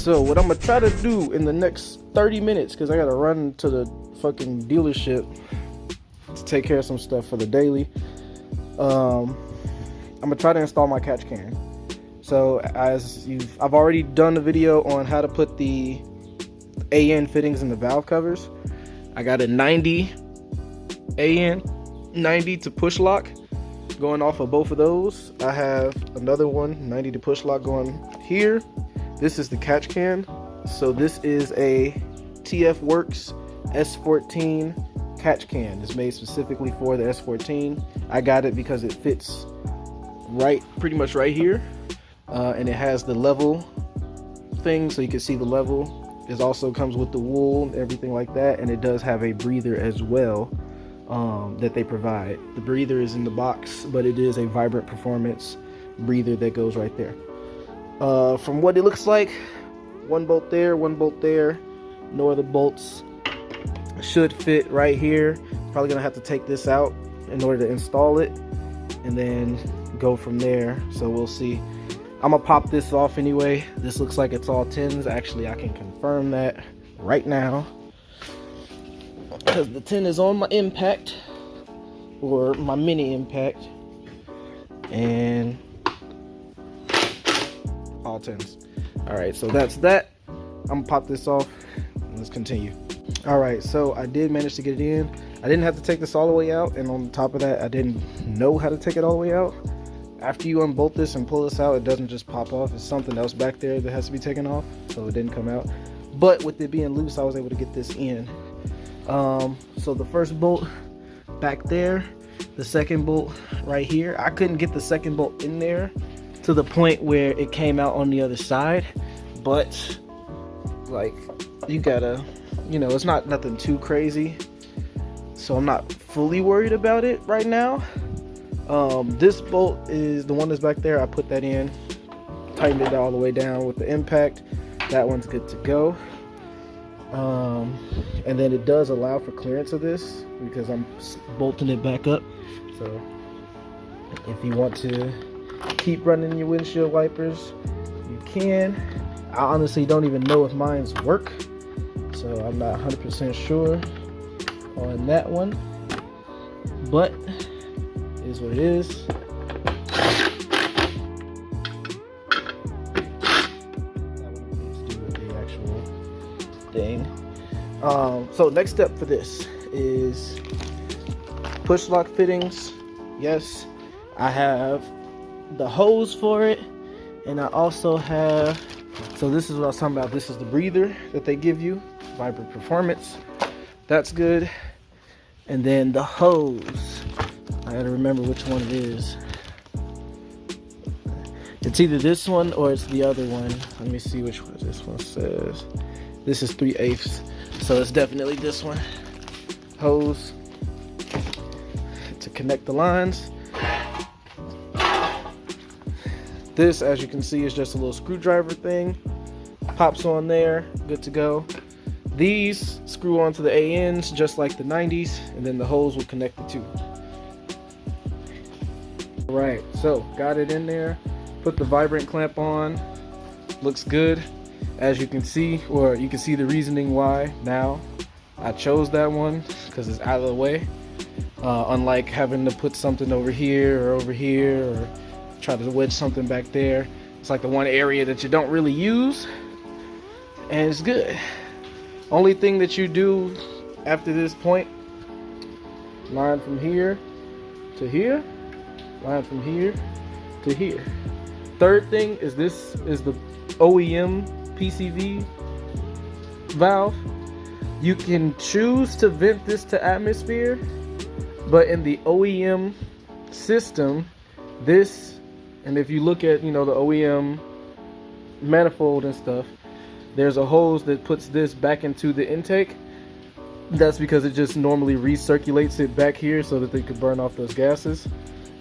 so what I'm gonna try to do in the next 30 minutes, because I gotta run to the fucking dealership to take care of some stuff for the daily. I'm gonna try to install my catch can. So I've already done a video on how to put the AN fittings in the valve covers. I got a 90 AN, 90 to push lock going off of both of those. I have another one, 90 to push lock, going here. This is the catch can. So this is a TF Works S14 catch can. It's made specifically for the S14. I got it because it fits pretty much right here, and it has the level thing so you can see the level. It also comes with the wool and everything like that, and it does have a breather as well that they provide. The breather is in the box, but it is a Vibrant Performance breather that goes right there. From what it looks like, one bolt there, one bolt there, no other bolts. Should fit right here. Probably gonna have to take this out in order to install it and then go from there. So we'll see. I'm gonna pop this off anyway. This looks like it's all 10s. Actually, I can confirm that right now because the 10 is on my impact, or my mini impact, and all 10s. All right, so that's that. I'm gonna pop this off. Let's continue. All right, so I did manage to get it in. I didn't have to take this all the way out, and on top of that, I didn't know how to take it all the way out. After you unbolt this and pull this out, it doesn't just pop off. It's something else back there that has to be taken off, so it didn't come out. But with it being loose, I was able to get this in. So the first bolt back there, the second bolt right here. I couldn't get the second bolt in there to the point where it came out on the other side, but like, you gotta, you know, it's not nothing too crazy, so I'm not fully worried about it right now. This bolt is the one that's back there. I put that in, tightened it all the way down with the impact. That one's good to go. And then it does allow for clearance of this because I'm bolting it back up. So if you want to keep running your windshield wipers, you can. I honestly don't even know if mine's work, so I'm not 100% sure on that one, but it is what it is. That one needs to do with the actual thing. So next step for this is push lock fittings. Yes, I have the hose for it, and I also have, so this is what I was talking about. This is the breather that they give you, Vibrant Performance. That's good. And then the hose, I gotta remember which one it is. It's either this one or it's the other one. Let me see which one this one says. This is 3/8, so it's definitely this one. Hose to connect the lines. This, as you can see, is just a little screwdriver thing. Pops on there, good to go. These screw onto the ANs just like the 90s, and then the hose will connect the two. All right, so got it in there. Put the Vibrant clamp on. Looks good, as you can see, or you can see the reasoning why now. I chose that one because it's out of the way. Unlike having to put something over here or try to wedge something back there. It's like the one area that you don't really use, and it's good. Only thing that you do after this point, line from here to here, line from here to here. Third thing is, this is the OEM PCV valve. You can choose to vent this to atmosphere, but in the OEM system, this, and if you look at, you know, the OEM manifold and stuff, there's a hose that puts this back into the intake. That's because it just normally recirculates it back here so that they could burn off those gases.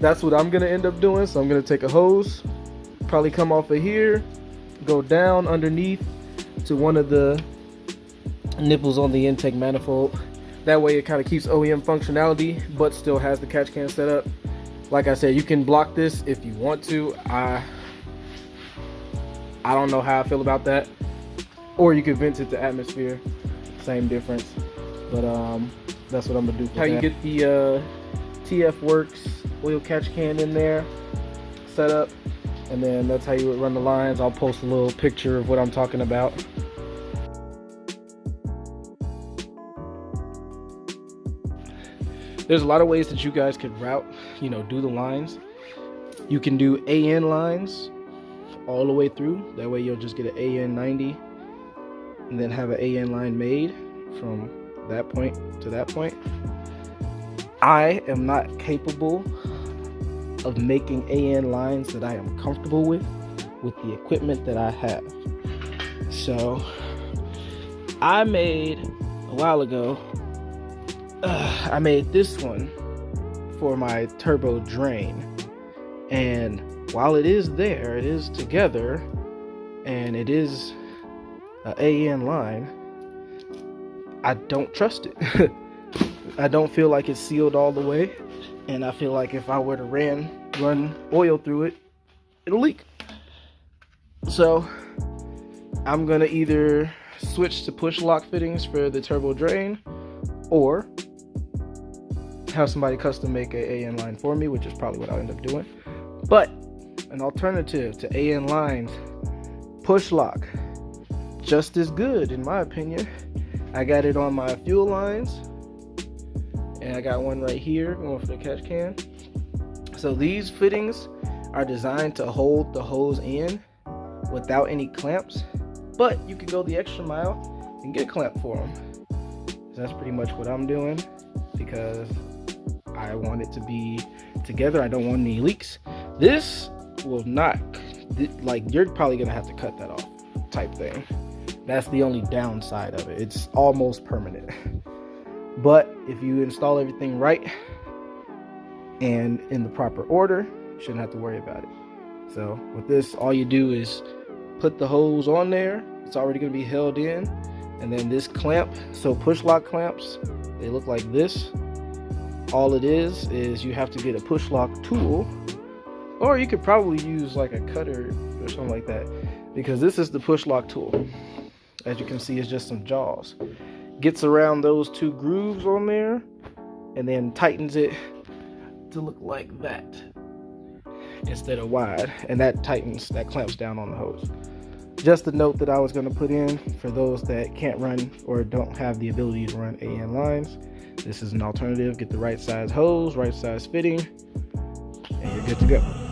That's what I'm gonna end up doing. So I'm gonna take a hose, probably come off of here, go down underneath to one of the nipples on the intake manifold. That way it kind of keeps OEM functionality, but still has the catch can set up. Like I said, you can block this if you want to. I don't know how I feel about that. or you could vent it to atmosphere, same difference. But that's what I'm gonna do. How you get the TF Works oil catch can in there set up, and then that's how you would run the lines. I'll post a little picture of what I'm talking about. There's a lot of ways that you guys could route, do the lines. You can do AN lines all the way through. That way you'll just get an AN 90 and then have an AN line made from that point to that point. I am not capable of making AN lines that I am comfortable with the equipment that I have. So I made a while ago, I made this one for my turbo drain, and while it is there, it is together, and it is an AN line, I don't trust it. I don't feel like it's sealed all the way, and I feel like if I were to run oil through it, it'll leak. So I'm gonna either switch to push lock fittings for the turbo drain, or have somebody custom make a AN line for me, which is probably what I'll end up doing. But an alternative to AN lines, push lock, just as good in my opinion. I got it on my fuel lines, and I got one right here going for the catch can. So these fittings are designed to hold the hose in without any clamps, but you could go the extra mile and get a clamp for them. So that's pretty much what I'm doing, because I want it to be together. I don't want any leaks. This will not, like, you're probably gonna have to cut that off type thing. That's the only downside of it. It's almost permanent. But if you install everything right and in the proper order, you shouldn't have to worry about it. So with this, all you do is put the hose on there. It's already gonna be held in. And then this clamp, so push lock clamps, they look like this. All it is you have to get a push lock tool, or you could probably use like a cutter or something like that, because this is the push lock tool. As you can see, it's just some jaws. Gets around those two grooves on there and then tightens it to look like that instead of wide, and that clamps down on the hose. Just a note that I was going to put in for those that can't run or don't have the ability to run AN lines. This is an alternative. Get the right size hose, right size fitting, and you're good to go.